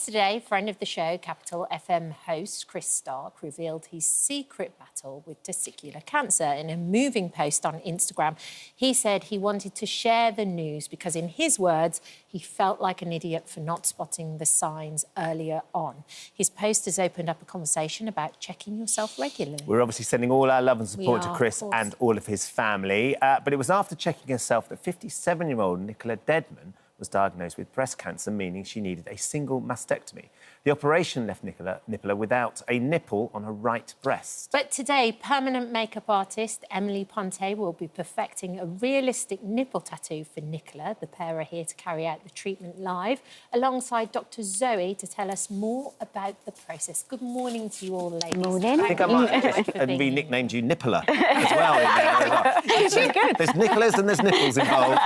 Yesterday, friend of the show, Capital FM host Chris Stark revealed his secret battle with testicular cancer in a moving post on Instagram. He said he wanted to share the news because, in his words, he felt like an idiot for not spotting the signs earlier on. His post has opened up a conversation about checking yourself regularly. We're obviously sending all our love and support to Chris and all of his family. But it was after checking herself that 57-year-old Nicola Deadman was diagnosed with breast cancer, meaning she needed a single mastectomy. The operation left Nicola without a nipple on her right breast. But today, permanent makeup artist Emily Ponte will be perfecting a realistic nipple tattoo for Nicola. The pair are here to carry out the treatment live, alongside Dr. Zoe to tell us more about the process. Good morning to you all, ladies. Morning. I think I might have just nicknamed you Nippler as well. It's really good. There's Nicolas and there's nipples involved.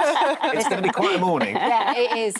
It's going to be quite a morning. Yeah, it is.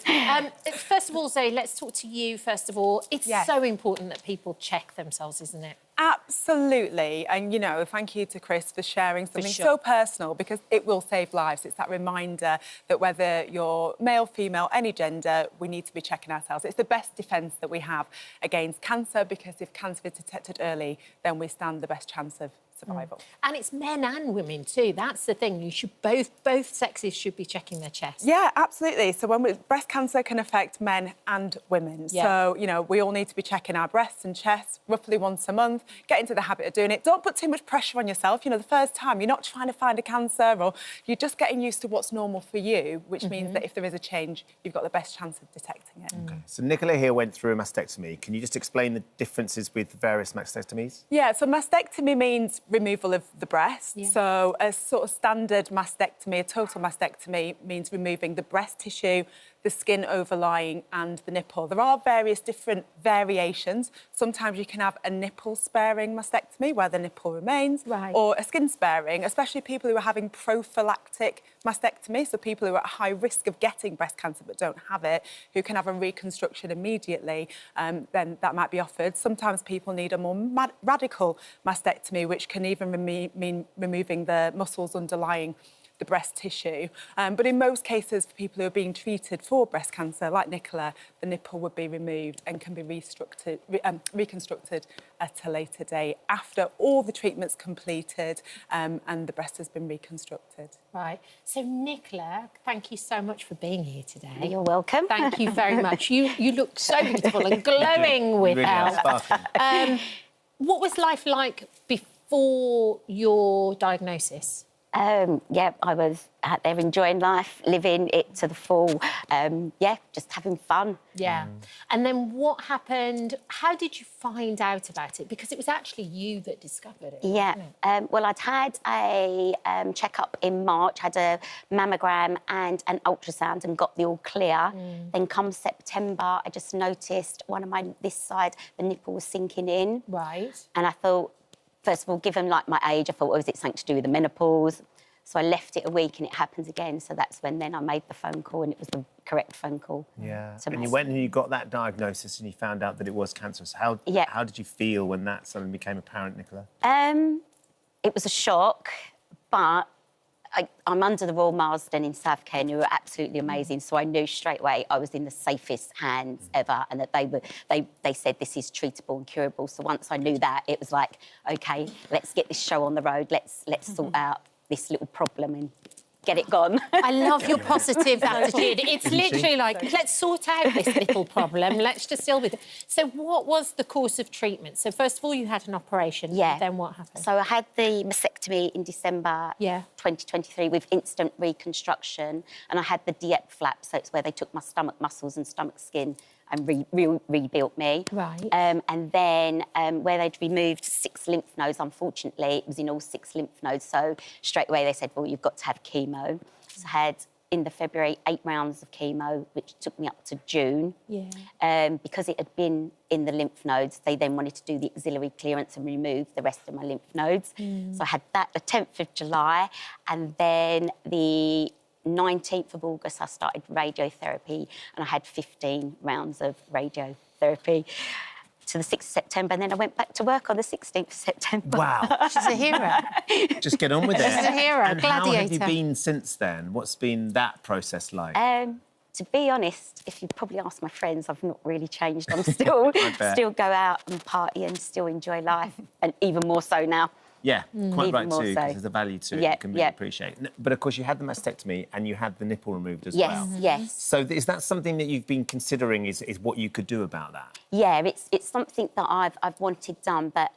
First of all, Zoe, let's talk to you first of all. It's so important that people check themselves, isn't it? Absolutely. And, you know, thank you to Chris for sharing something so personal, because it will save lives. It's that reminder that whether you're male, female, any gender, we need to be checking ourselves. It's the best defence that we have against cancer, because if cancer is detected early, then we stand the best chance of survival. And it's men and women too. That's the thing. You should both sexes should be checking their chest. Yeah, absolutely. So breast cancer can affect men and women. Yeah. So, you know, we all need to be checking our breasts and chests roughly once a month. Get into the habit of doing it. Don't put too much pressure on yourself. You know, the first time, you're not trying to find a cancer, or you're just getting used to what's normal for you, which means that if there is a change, you've got the best chance of detecting it. Okay. So Nicola here went through a mastectomy. Can you just explain the differences with various mastectomies? Yeah, so mastectomy means removal of the breast. Yeah. So a sort of standard mastectomy, a total mastectomy, means removing the breast tissue, the skin overlying and the nipple. There are various different variations. Sometimes you can have a nipple-sparing mastectomy, where the nipple remains, or a skin-sparing, especially people who are having prophylactic mastectomy, so people who are at high risk of getting breast cancer but don't have it, who can have a reconstruction immediately, then that might be offered. Sometimes people need a more radical mastectomy, which can even mean removing the muscles underlying the breast tissue. But in most cases, for people who are being treated for breast cancer, like Nicola, the nipple would be removed and can be reconstructed at a later date after all the treatment's completed and the breast has been reconstructed. Right. So, Nicola, thank you so much for being here today. You're welcome. Thank you very much. You look so beautiful and glowing with health. What was life like before your diagnosis? Yeah, I was out there enjoying life, living it to the full. Yeah, just having fun. Yeah. And then what happened? How did you find out about it? Because it was actually you that discovered it. Yeah. Wasn't it? Well, I'd had a check-up in March, had a mammogram and an ultrasound and got the all clear. Then come September, I just noticed this side, the nipple was sinking in. Right. And I thought, first of all, given like my age, I thought, oh, is it something to do with the menopause? So I left it a week and it happens again. So that's when then I made the phone call, and it was the correct phone call. Yeah. And you went and you got that diagnosis and you found out that it was cancerous. How did you feel when that suddenly became apparent, Nicola? It was a shock, but I'm under the Royal Marsden in South Kent, who are absolutely amazing. So I knew straight away I was in the safest hands ever, and that they said this is treatable and curable. So once I knew that, it was like, OK, let's get this show on the road. Let's sort out this little problem and get it gone. I love your positive attitude. It's literally like, let's sort out this little problem. Let's just deal with it. So what was the course of treatment? So first of all, you had an operation. Yeah. Then what happened? So I had the mastectomy in December 2023 with instant reconstruction, and I had the Dieppe flap, so it's where they took my stomach muscles and stomach skin and rebuilt me. Right. And then where they'd removed 6 lymph nodes, unfortunately, it was in all 6 lymph nodes. So straight away they said, well, you've got to have chemo. So I had, in the February, 8 rounds of chemo, which took me up to June. Yeah. Because it had been in the lymph nodes, they then wanted to do the axillary clearance and remove the rest of my lymph nodes. So I had that the 10th of July, and then the 19th of August, I started radiotherapy, and I had 15 rounds of radiotherapy to the 6th of September, and then I went back to work on the 16th of September. Wow. She's a hero. Just get on with it. She's a hero, and gladiator. how have you been since then? What's been that process like? to be honest, if you probably ask my friends, I've not really changed. I'm still go out and party and still enjoy life, and even more so now. Yeah, quite Even right more too, so. because there's a value to it you can really appreciate. But of course, you had the mastectomy and you had the nipple removed as well. Yes. So is that something that you've been considering? Is what you could do about that? Yeah, it's something that I've wanted done, but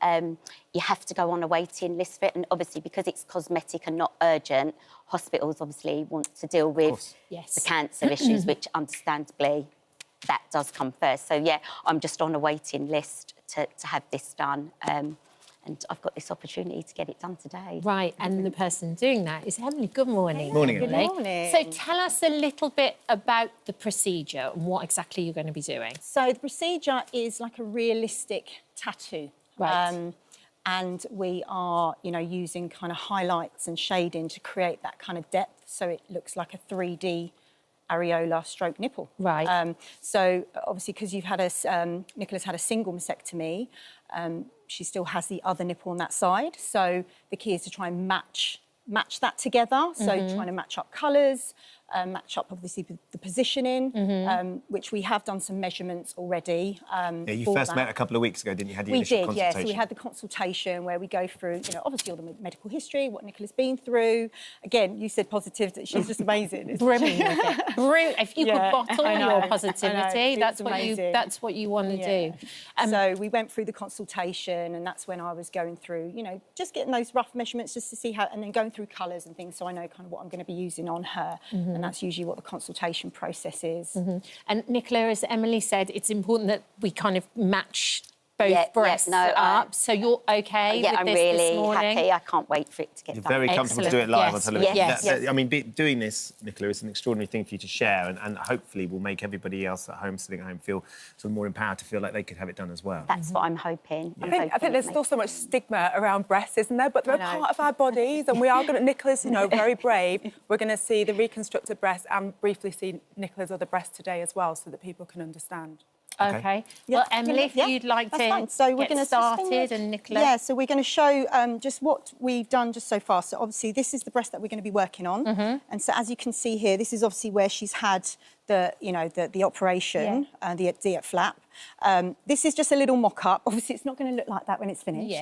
you have to go on a waiting list for it, and obviously because it's cosmetic and not urgent, hospitals obviously want to deal with the cancer issues, which understandably that does come first. So yeah, I'm just on a waiting list to have this done. And I've got this opportunity to get it done today. Right, and the person doing that is Emily. Good morning. Morning, Emily. Emily. Morning. So tell us a little bit about the procedure and what exactly you're going to be doing. So the procedure is like a realistic tattoo. Right. And we are, using kind of highlights and shading to create that kind of depth, so it looks like a 3D areola stroke nipple. Right. So obviously, because Nicola's had a single mastectomy, she still has the other nipple on that side. So the key is to try and match that together. So trying to match up colours, match up obviously the positioning, which we have done some measurements already. You first met a couple of weeks ago, didn't you? Had the initial consultation. Yeah. So we had the consultation where we go through, obviously all the medical history, what Nicola's been through. Again, you said positive, that she's just amazing. Brimming with it. If you could bottle your positivity, that's what you want to do. So we went through the consultation, and that's when I was going through, just getting those rough measurements just to see how, and then going through colours and things, so I know kind of what I'm going to be using on her. And that's usually what the consultation process is. And Nicola, as Emily said, it's important that we kind of match both breasts up. So you're okay with this I'm really this morning? happy. I can't wait for it to get done. You're very comfortable to do it live on television. Yes. I mean, doing this, Nicola, is an extraordinary thing for you to share, and hopefully will make everybody else at home, sitting at home, feel sort of more empowered to feel like they could have it done as well. That's what I'm hoping. I think there's still so much stigma around breasts, isn't there? But they're a part of our bodies, and we are going to... Nicola's, very brave. We're going to see the reconstructed breast and briefly see Nicola's other breast today as well, so that people can understand. Okay. Well, Emily, if you'd like to get started, and Nicola... Yeah, so we're going to show just what we've done just so far. So obviously this is the breast that we're going to be working on. And so as you can see here, this is obviously where she's had the operation, the DF flap. This is just a little mock-up. Obviously, it's not going to look like that when it's finished.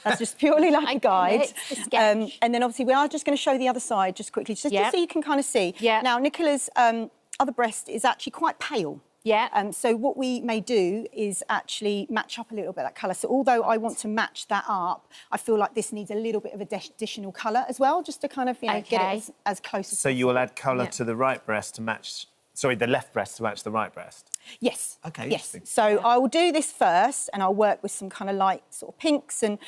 That's just purely like a guide. And then obviously we are just going to show the other side just quickly, just so you can kind of see. Now, Nicola's other breast is actually quite pale. So what we may do is actually match up a little bit that colour. So although I want to match that up, I feel like this needs a little bit of additional colour as well, just to kind of get it as close as possible. So you will add colour to the right breast to match... Sorry, the left breast to match the right breast? Yes. OK. Yes. So I will do this first, and I'll work with some kind of light sort of pinks and,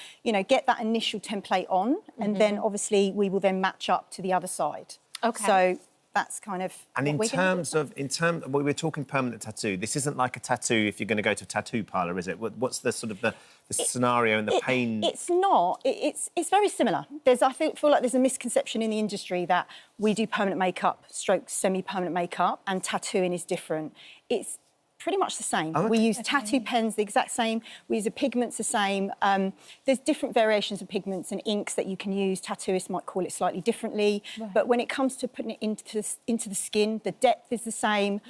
get that initial template on. And then, obviously, we will then match up to the other side. OK. So that's kind of... And in terms of, we were talking permanent tattoo, this isn't like a tattoo if you're going to go to a tattoo parlour, is it? What's the sort of the scenario and the pain? It's not. It's very similar. I feel like there's a misconception in the industry that we do permanent makeup, stroke semi-permanent makeup, and tattooing is different. It's pretty much the same. We use tattoo pens, the exact same. We use the pigments the same. There's different variations of pigments and inks that you can use. Tattooists might call it slightly differently. But when it comes to putting it into the skin, the depth is the same.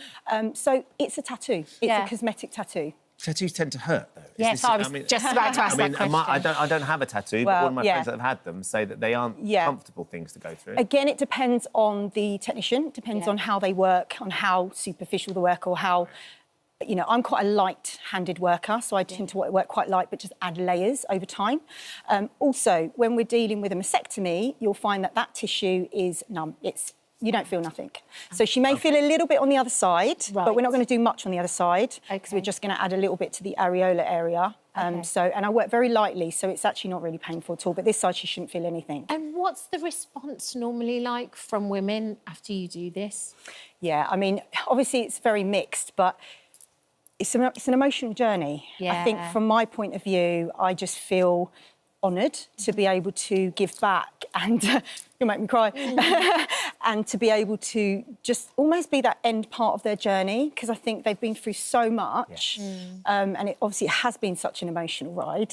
So it's a tattoo. It's a cosmetic tattoo. Tattoos tend to hurt, though. Yes, I was just about to ask that question. I don't have a tattoo, but one of my friends that have had them say that they aren't comfortable things to go through. Again, it depends on the technician. It depends on how they work, on how superficial the work, or how... I'm quite a light-handed worker, so I tend to work quite light, but just add layers over time. Also, when we're dealing with a mastectomy, you'll find that tissue is numb. You don't feel nothing. So she may feel a little bit on the other side, but we're not going to do much on the other side, because we're just going to add a little bit to the areola area. And I work very lightly, so it's actually not really painful at all. But this side, she shouldn't feel anything. And what's the response normally like from women after you do this? Yeah, I mean, obviously it's very mixed, but... It's an emotional journey. I think from my point of view, I just feel honoured to be able to give back and you'll make me cry and to be able to just almost be that end part of their journey, because I think they've been through so much and it obviously has been such an emotional ride.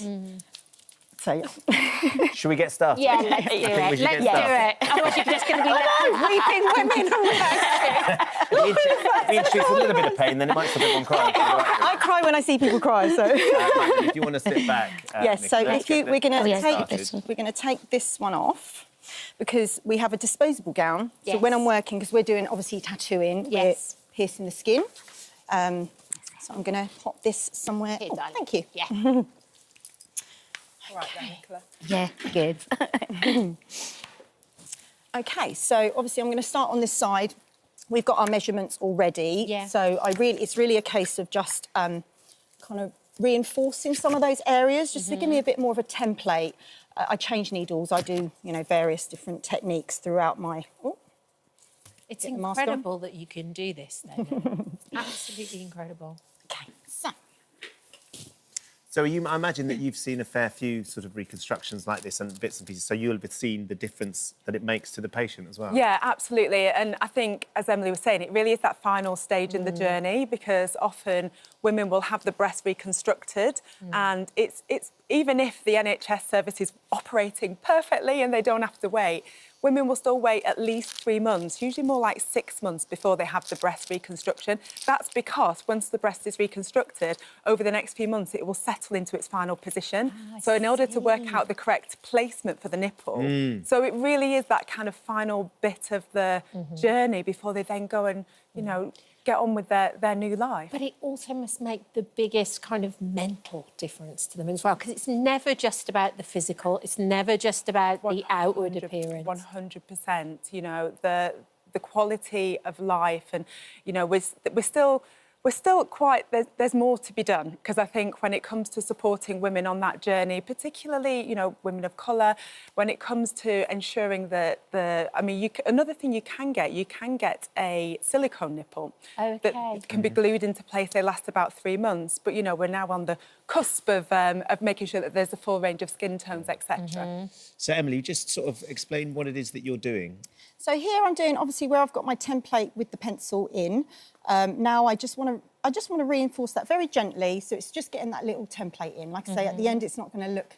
So, yeah. Should we get started? Yeah, let's do it. Let's do it. Otherwise, you're just going to be weeping women around If you introduce a little bit of pain, then it might stop everyone crying. I cry when I see people cry, so... If you want to sit back... yes, so we're going to take this one off because we have a disposable gown. Yes. So when I'm working, because we're doing, obviously, tattooing, we're piercing the skin. So I'm going to pop this somewhere. Here, thank you. Yeah. Right then, Nicola. Yeah, good. OK, so obviously I'm going to start on this side. We've got our measurements already. Yeah. So it's really a case of just kind of reinforcing some of those areas, just to give me a bit more of a template. I change needles. I do, various different techniques throughout my... Oh, it's incredible that you can do this, though. Absolutely incredible. OK, so... So I imagine that you've seen a fair few sort of reconstructions like this and bits and pieces, so you'll have seen the difference that it makes to the patient as well. Yeah, absolutely. And I think, as Emily was saying, it really is that final stage in the journey, because often women will have the breast reconstructed and it's even if the NHS service is operating perfectly and they don't have to wait, women will still wait at least 3 months, usually more like 6 months before they have the breast reconstruction. That's because once the breast is reconstructed, over the next few months, it will settle into its final position. So in order to work out the correct placement for the nipple, so it really is that kind of final bit of the journey before they then go and, get on with their new life. But it also must make the biggest kind of mental difference to them as well, because it's never just about the physical, it's never just about the outward appearance. 100%, the quality of life, and, we're still quite... There's more to be done, because I think when it comes to supporting women on that journey, particularly, women of colour, when it comes to ensuring that another thing you can get a silicone nipple that can be glued into place. They last about 3 months, but, we're now on the cusp of making sure that there's a full range of skin tones, etc. So, Emily, just sort of explain what it is that you're doing. So here I'm doing, obviously, where I've got my template with the pencil in. Now I just want to reinforce that very gently, so it's just getting that little template in. Like I say, at the end, it's not going to look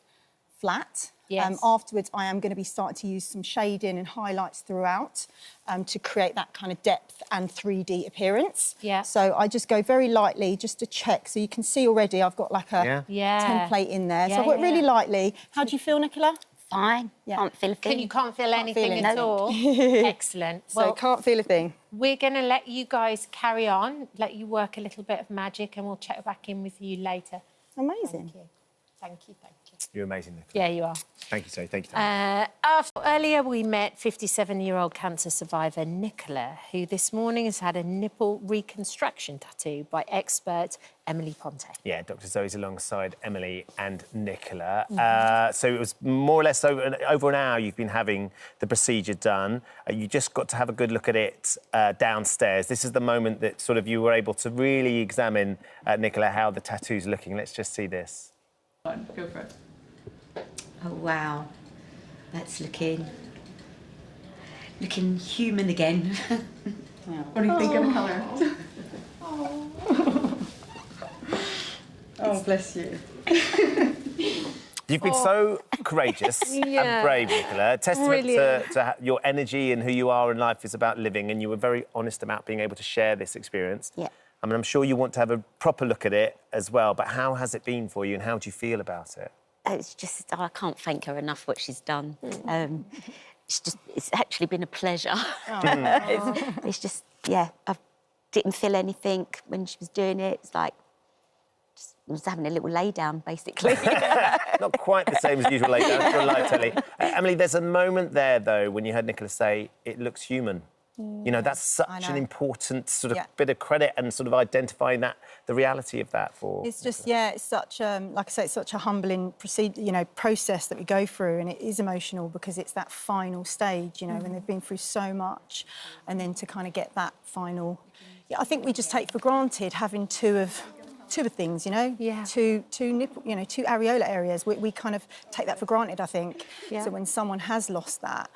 flat. Yes. Afterwards, I am going to be starting to use some shading and highlights throughout to create that kind of depth and 3D appearance. Yeah. So I just go very lightly just to check. So you can see already I've got like a template in there. So I've got really lightly. How do you feel, Nicola? Fine. Yeah. Can't feel a thing. You can't feel anything at all? Excellent. So can't feel a thing. We're going to let you guys carry on, let you work a little bit of magic, and we'll check back in with you later. Amazing. Thank you. Thank you. You're amazing, Nicola. Yeah, you are. Thank you, Zoe. Thank you. Earlier, we met 57-year-old cancer survivor Nicola, who this morning has had a nipple reconstruction tattoo by expert Emily Ponte. Yeah, Dr. Zoe's alongside Emily and Nicola. So it was more or less over an hour you've been having the procedure done. You just got to have a good look at it downstairs. This is the moment that sort of you were able to really examine, Nicola, how the tattoo's looking. Let's just see this. Go for it. Oh, wow. That's looking human again. What do you think of the colour? Oh, bless you. You've been so courageous and brave, Nicola. Testament to your energy and who you are in life is about living, and you were very honest about being able to share this experience. Yeah. I mean, I'm sure you want to have a proper look at it as well, but how has it been for you and how do you feel about it? I can't thank her enough for what she's done. It's actually been a pleasure. It's just, I didn't feel anything when she was doing it. It's like, I was having a little lay down, basically. Not quite the same as usual lay down, for live telly. Emily, there's a moment there, though, when you heard Nicola say, it looks human. That's such an important sort of bit of credit and sort of identifying the reality of that for... It's just, it's such, like I say, it's such a humbling process that we go through, and it is emotional because it's that final stage, when they've been through so much, and then to kind of get that final... I think we just take for granted having two of things, two nipple, two areola areas. We kind of take that for granted, I think. Yeah. So when someone has lost that,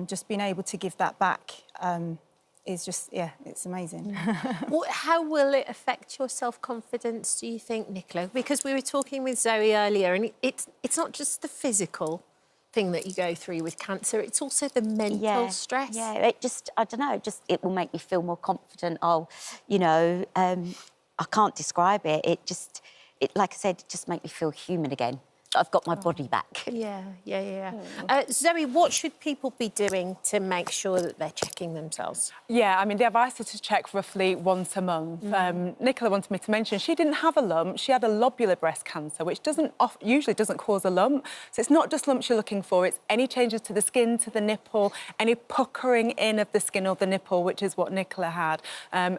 just being able to give that back is just, yeah, it's amazing. How will it affect your self-confidence, do you think, Nicola? Because we were talking with Zoe earlier, and it's not just the physical thing that you go through with cancer, it's also the mental stress. Yeah, it just, I don't know, it will make me feel more confident. You know, I can't describe it. Like I said, it just makes me feel human again. I've got my body back. Yeah. Zoe, what should people be doing to make sure that they're checking themselves? Yeah, I mean, the advice is to check roughly once a month. Nicola wanted me to mention she didn't have a lump, she had a lobular breast cancer, which usually doesn't cause a lump. So it's not just lumps you're looking for, it's any changes to the skin, to the nipple, any puckering in of the skin or the nipple, which is what Nicola had,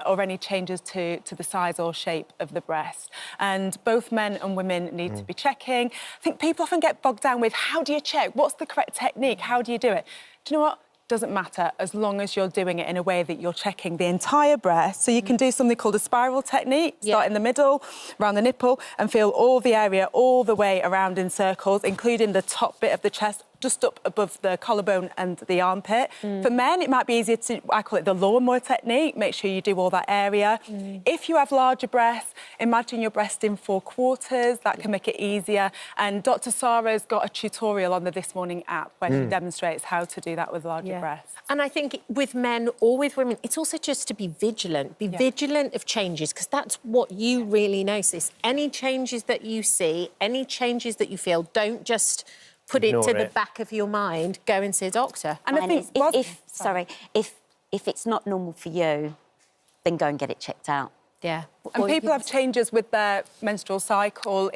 or any changes to the size or shape of the breast. And both men and women need to be checking. I think people often get bogged down with how do you check? What's the correct technique? How do you do it? Do you know what? Doesn't matter as long as you're doing it in a way that you're checking the entire breast. So you can do something called a spiral technique, start in the middle, around the nipple, and feel all the area all the way around in circles, including the top bit of the chest, just up above the collarbone and the armpit. For men, it might be easier to, I call it the lawnmower technique, make sure you do all that area. If you have larger breasts, imagine your breast in 4 quarters, that can make it easier. And Dr. Sarah's got a tutorial on the This Morning app where she demonstrates how to do that with larger breasts. And I think with men or with women, it's also just to be vigilant. Be vigilant of changes, because that's what you really notice. Any changes that you see, any changes that you feel, don't just put it to the back of your mind, go and see a doctor. And I think if it's not normal for you, then go and get it checked out. Yeah. And people have changes with their menstrual cycle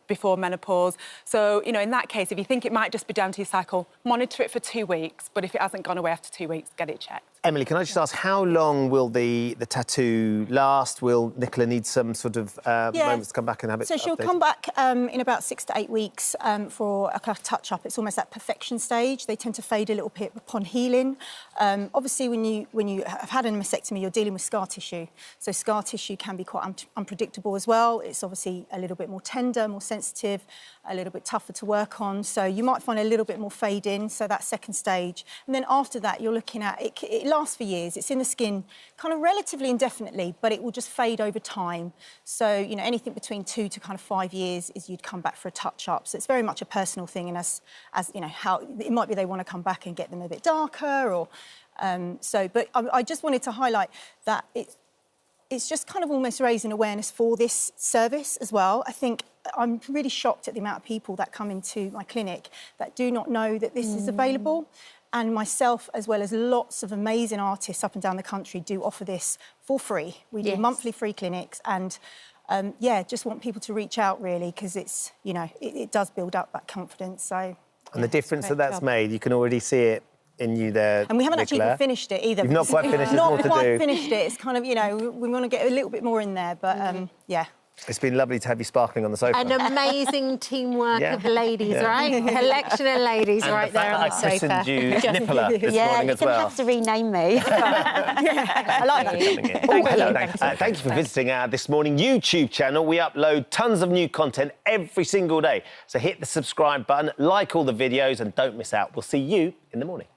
before menopause. So, you know, in that case, if you think it might just be down to your cycle, monitor it for 2 weeks. But if it hasn't gone away after 2 weeks, get it checked. Emily, can I just ask, how long will the tattoo last? Will Nicola need some sort of moments to come back and have it So she'll updated? come back in about 6 to 8 weeks for a touch-up. It's almost that perfection stage. They tend to fade a little bit upon healing. Obviously, when you have had a mastectomy, you're dealing with scar tissue. So scar tissue can be quite unpredictable as well. It's obviously a little bit more tender, more sensitive, a little bit tougher to work on. So you might find a little bit more fade in, so that second stage. And then after that, you're looking at, it lasts for years. It's in the skin kind of relatively indefinitely, but it will just fade over time. So, you know, anything between 2 to kind of 5 years is you'd come back for a touch-up. So it's very much a personal thing, and as you know, how it might be they want to come back and get them a bit darker, or but I just wanted to highlight that it's just kind of almost raising awareness for this service as well. I think I'm really shocked at the amount of people that come into my clinic that do not know that this is available. And myself, as well as lots of amazing artists up and down the country, do offer this for free. We do monthly free clinics, and just want people to reach out, really, because it's, you know, it does build up that confidence. So, and the difference that's made, you can already see it in you there, and we haven't Nicola. actually finished it either. You've not quite finished. There's more to do. Not quite finished it. It's kind of, you know, we want to get a little bit more in there, but yeah. It's been lovely to have you sparkling on the sofa. An amazing teteamwork of ladies, right? Collection of ladies and right there on the sofa. I christened you Nicola this morning as well. Yeah, you have to rename me. I like it. Thank you for visiting our This Morning YouTube channel. We upload tons of new content every single day. So hit the subscribe button, like all the videos, and don't miss out. We'll see you in the morning.